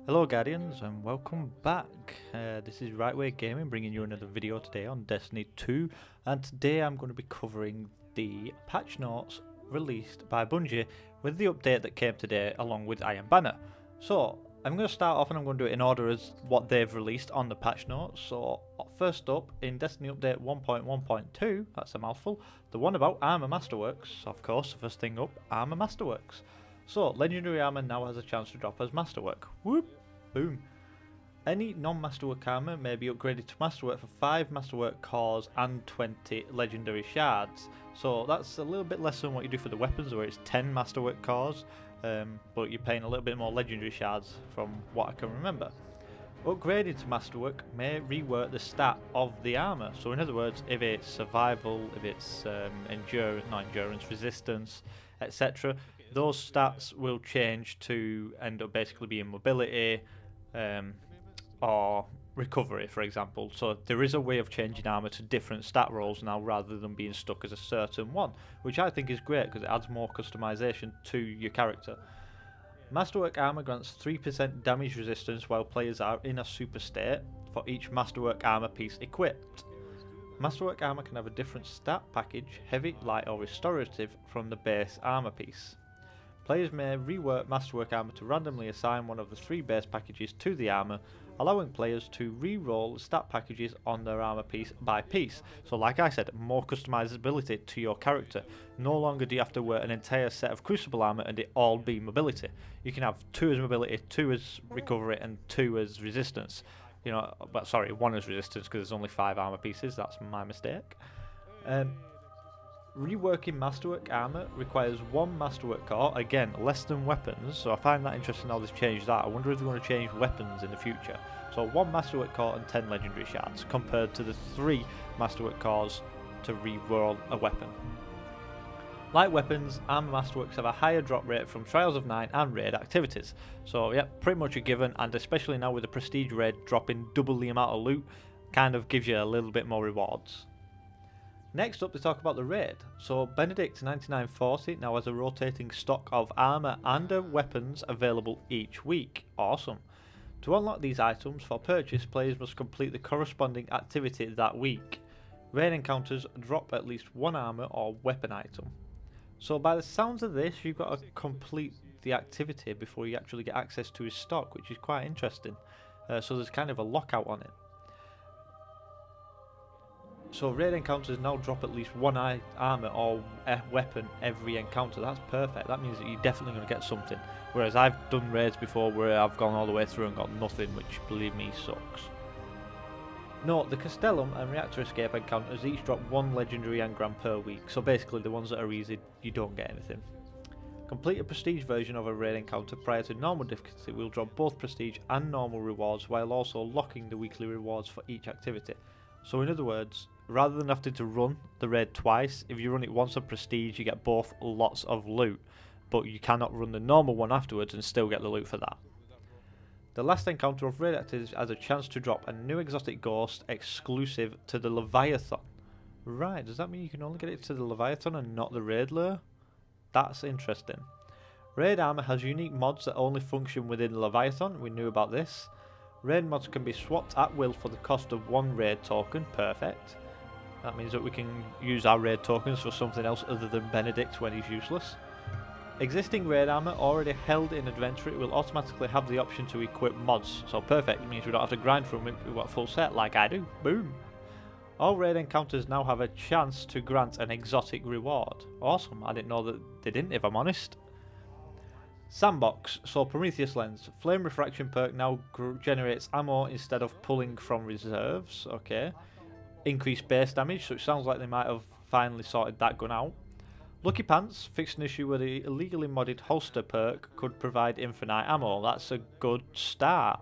Hello Guardians and welcome back. This is WrightWayGaming bringing you another video today on Destiny 2, and today I'm going to be covering the patch notes released by Bungie with the update that came today along with Iron Banner. So I'm going to start off and I'm going to do it in order as what they've released on the patch notes. So first up, in Destiny Update 1.1.2, that's a mouthful, the one about Armor Masterworks. Of course, the first thing up, Armor Masterworks. So, Legendary Armor now has a chance to drop as Masterwork. Whoop! Boom! Any non-Masterwork armor may be upgraded to Masterwork for 5 Masterwork cores and 20 Legendary Shards. So that's a little bit less than what you do for the weapons, where it's 10 Masterwork cores, but you're paying a little bit more Legendary Shards from what I can remember. Upgrading to Masterwork may rework the stat of the armor. So in other words, if it's survival, if it's endurance, resistance, etc., those stats will change to end up basically being mobility or recovery, for example. So there is a way of changing armor to different stat rolls now rather than being stuck as a certain one, which I think is great because it adds more customization to your character. Masterwork armor grants 3% damage resistance while players are in a super state for each Masterwork armor piece equipped. Masterwork armor can have a different stat package, heavy, light or restorative, from the base armor piece. Players may rework Masterwork armor to randomly assign one of the 3 base packages to the armor, allowing players to re-roll stat packages on their armor piece by piece. So like I said, more customizability to your character. No longer do you have to wear an entire set of Crucible armor and it all be mobility. You can have 2 as mobility, 2 as recovery and 2 as resistance. You know, but sorry, 1 as resistance because there's only 5 armor pieces, that's my mistake. Reworking Masterwork armor requires 1 Masterwork core, again less than weapons, so I find that interesting how they've changed that. I wonder if they're going to change weapons in the future. So 1 Masterwork core and 10 Legendary Shards, compared to the 3 Masterwork cores to re-roll a weapon. Like weapons, Armor Masterworks have a higher drop rate from Trials of 9 and raid activities. So yeah, pretty much a given, and especially now with the Prestige raid dropping double the amount of loot, kind of gives you a little bit more rewards. Next up, they talk about the raid. So Benedict 9940 now has a rotating stock of armor and weapons available each week. Awesome. To unlock these items for purchase, players must complete the corresponding activity that week. Raid encounters drop at least 1 armor or weapon item. So by the sounds of this, you've got to complete the activity before you actually get access to his stock, which is quite interesting. So there's kind of a lockout on it. So raid encounters now drop at least 1 armor or weapon every encounter. That's perfect. That means that you're definitely going to get something. Whereas I've done raids before where I've gone all the way through and got nothing, which believe me sucks. Note, the Castellum and Reactor Escape encounters each drop 1 Legendary Engram per week. So basically the ones that are easy, you don't get anything. Complete a Prestige version of a raid encounter prior to normal difficulty will drop both Prestige and normal rewards while also locking the weekly rewards for each activity. So in other words, rather than having to run the raid twice, if you run it once on Prestige you get both lots of loot, but you cannot run the normal one afterwards and still get the loot for that. The last encounter of raid activities has a chance to drop a new exotic ghost exclusive to the Leviathan. Right, does that mean you can only get it to the Leviathan and not the raid lure? That's interesting. Raid armor has unique mods that only function within the Leviathan, we knew about this. Raid mods can be swapped at will for the cost of 1 raid token, perfect. That means that we can use our raid tokens for something else other than Benedict when he's useless. Existing raid armor already held in Adventure will automatically have the option to equip mods, so perfect, it means we don't have to grind for them if we've got a full set like I do. Boom! All raid encounters now have a chance to grant an exotic reward. Awesome, I didn't know that they didn't, if I'm honest. Sandbox, so Prometheus Lens. Flame Refraction perk now generates ammo instead of pulling from reserves, okay. Increased base damage, so it sounds like they might have finally sorted that gun out. Lucky Pants, fixed an issue where the illegally modded holster perk could provide infinite ammo. That's a good start.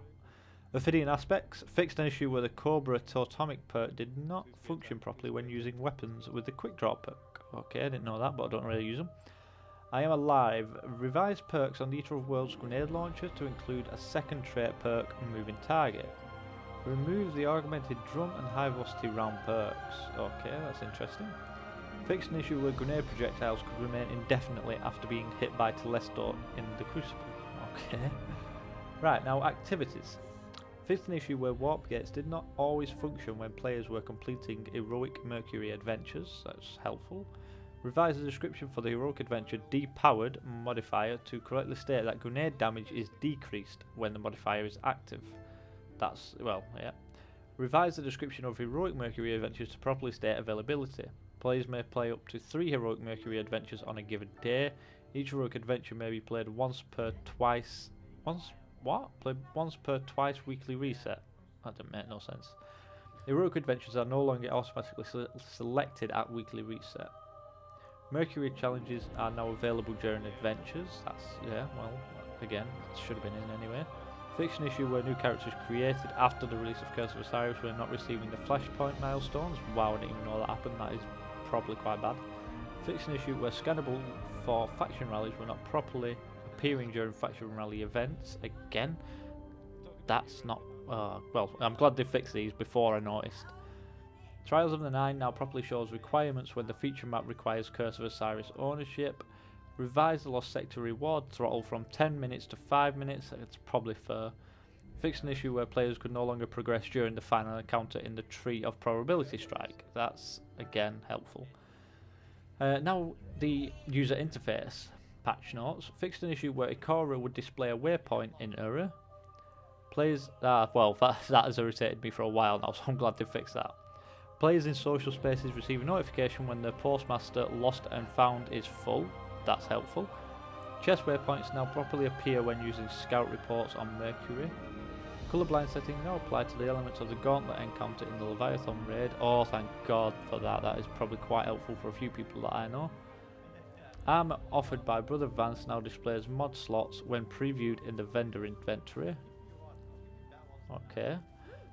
Ophidian Aspects, fixed an issue where the Cobra Totomic perk did not function properly when using weapons with the quick draw perk. Okay, I didn't know that, but I don't really use them. I Am Alive, revised perks on the Eater of Worlds grenade launcher to include a second trait perk, Moving Target. Remove the augmented drum and high velocity round perks. Okay, that's interesting. Fixed an issue where grenade projectiles could remain indefinitely after being hit by Telesto in the Crucible. Okay. Right, now activities. Fixed an issue where warp gates did not always function when players were completing heroic Mercury adventures. That's helpful. Revise the description for the heroic adventure depowered modifier to correctly state that grenade damage is decreased when the modifier is active. That's, well, yeah. Revise the description of heroic Mercury adventures to properly state availability. Players may play up to 3 heroic Mercury adventures on a given day. Each heroic adventure may be played once per twice weekly reset. That doesn't make no sense. Heroic adventures are no longer automatically selected at weekly reset. Mercury challenges are now available during adventures. That's, yeah, well, again, it should have been in anyway. Fiction issue where new characters created after the release of Curse of Osiris were not receiving the Flashpoint milestones. Wow, I didn't even know that happened. That is probably quite bad. Fiction issue where scannable for faction rallies were not properly appearing during faction rally events. Again, that's not... well, I'm glad they fixed these before I noticed. Trials of the Nine now properly shows requirements when the feature map requires Curse of Osiris ownership. Revise the Lost Sector reward throttle from 10 minutes to 5 minutes. It's probably fair. Fixed an issue where players could no longer progress during the final encounter in the Tree of Probability Strike. That's, again, helpful. Now, the user interface. Patch notes. Fixed an issue where Ikora would display a waypoint in error. Players... well, that has irritated me for a while now, so I'm glad they fixed that. Players in social spaces receive a notification when the postmaster lost and found is full. That's helpful. Chest waypoints now properly appear when using scout reports on Mercury. Colorblind setting now apply to the elements of the Gauntlet encounter in the Leviathan raid. Oh, thank God for that. That is probably quite helpful for a few people that I know. Armor offered by Brother Vance now displays mod slots when previewed in the vendor inventory. Okay.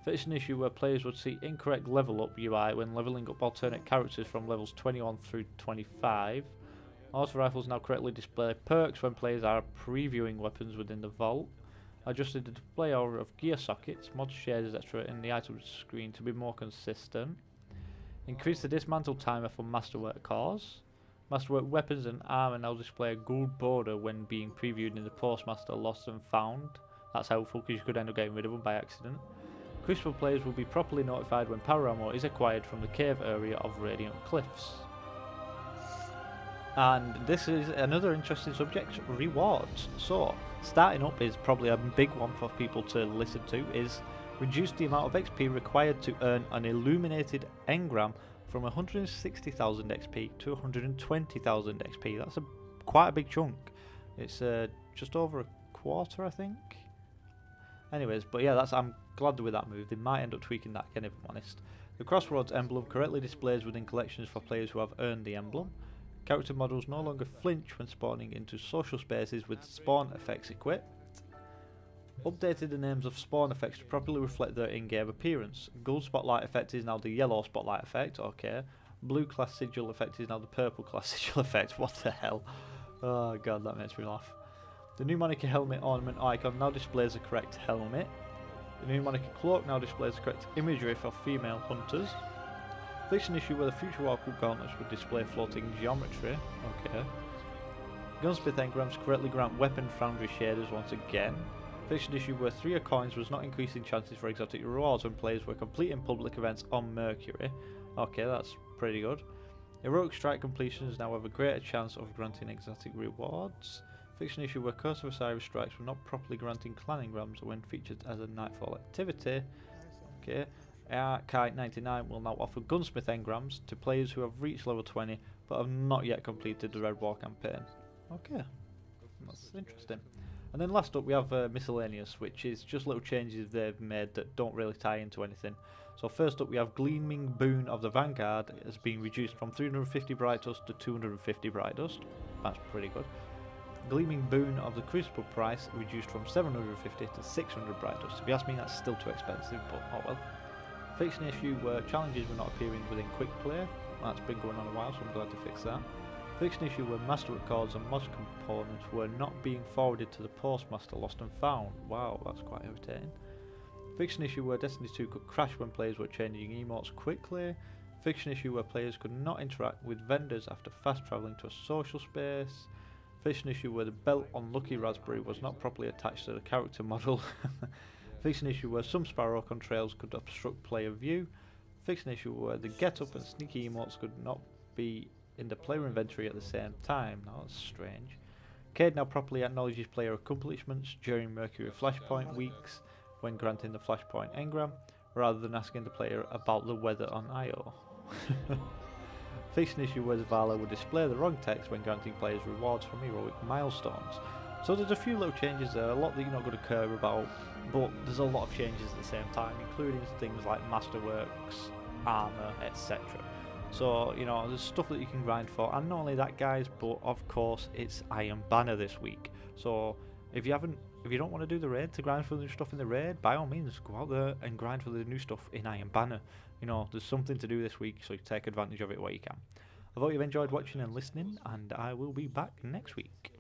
Fixed an issue where players would see incorrect level up UI when leveling up alternate characters from levels 21 through 25. Auto rifles now correctly display perks when players are previewing weapons within the vault. Adjusted the display order of gear sockets, mod shades, etc. in the item screen to be more consistent. Increase the dismantle timer for masterwork cores. Masterwork weapons and armor now display a gold border when being previewed in the postmaster lost and found. That's helpful because you could end up getting rid of them by accident. Crucible players will be properly notified when power ammo is acquired from the cave area of Radiant Cliffs. And this is another interesting subject, rewards. So, starting up is probably a big one for people to listen to, is reduce the amount of XP required to earn an Illuminated Engram from 160,000 XP to 120,000 XP. That's quite a big chunk. It's just over a quarter, I think. Anyways, but yeah, I'm glad with that move. They might end up tweaking that again, if I'm honest. The Crossroads emblem correctly displays within collections for players who have earned the emblem. Character models no longer flinch when spawning into social spaces with spawn effects equipped. Updated the names of spawn effects to properly reflect their in-game appearance. Gold spotlight effect is now the yellow spotlight effect, okay. Blue class sigil effect is now the purple class sigil effect, what the hell. Oh god, that makes me laugh. The new Monica helmet ornament icon now displays the correct helmet. The new Monica cloak now displays the correct imagery for female hunters. Fixed an issue where the future Warcraft gauntlets would display floating geometry. Okay. Gunsmith engrams correctly grant weapon foundry shaders once again. Fixed an issue where 3 coins was not increasing chances for exotic rewards when players were completing public events on Mercury. Okay, that's pretty good. Heroic strike completions now have a greater chance of granting exotic rewards. Fixed an issue where Curse of Osiris strikes were not properly granting clan engrams when featured as a Nightfall activity. Okay. Kite 99 will now offer Gunsmith engrams to players who have reached level 20 but have not yet completed the Red War campaign. Okay, that's interesting. And then last up we have Miscellaneous, which is just little changes they've made that don't really tie into anything. So first up we have Gleaming Boon of the Vanguard has been reduced from 350 Bright Dust to 250 Bright Dust. That's pretty good. Gleaming Boon of the Crucible price reduced from 750 to 600 Bright Dust. If you ask me, that's still too expensive, but oh well. Fixed an issue where challenges were not appearing within quick play. That's been going on a while, so I'm glad to fix that. Fixed an issue where master records and mod components were not being forwarded to the postmaster lost and found. Wow, that's quite irritating. Fixed an issue where Destiny 2 could crash when players were changing emotes quickly. Fixed an issue where players could not interact with vendors after fast travelling to a social space. Faced an issue where the belt on Lucky Raspberry was not properly attached to the character model. Faced an issue where some Sparrow contrails could obstruct player view. Faced an issue where the get up and sneaky emotes could not be in the player inventory at the same time. Now that's strange. Cade now properly acknowledges player accomplishments during Mercury Flashpoint weeks when granting the Flashpoint engram, rather than asking the player about the weather on Io. Faced an issue where Zavala would display the wrong text when granting players rewards from heroic milestones. So there's a few little changes there, a lot that you're not going to care about, but there's a lot of changes at the same time, including things like Masterworks, armor, etc. So, you know, there's stuff that you can grind for, and not only that guys, but of course it's Iron Banner this week. So if you don't want to do the raid to grind for the new stuff in the raid, by all means go out there and grind for the new stuff in Iron Banner. You know, there's something to do this week, so you take advantage of it where you can. I hope you've enjoyed watching and listening, and I will be back next week.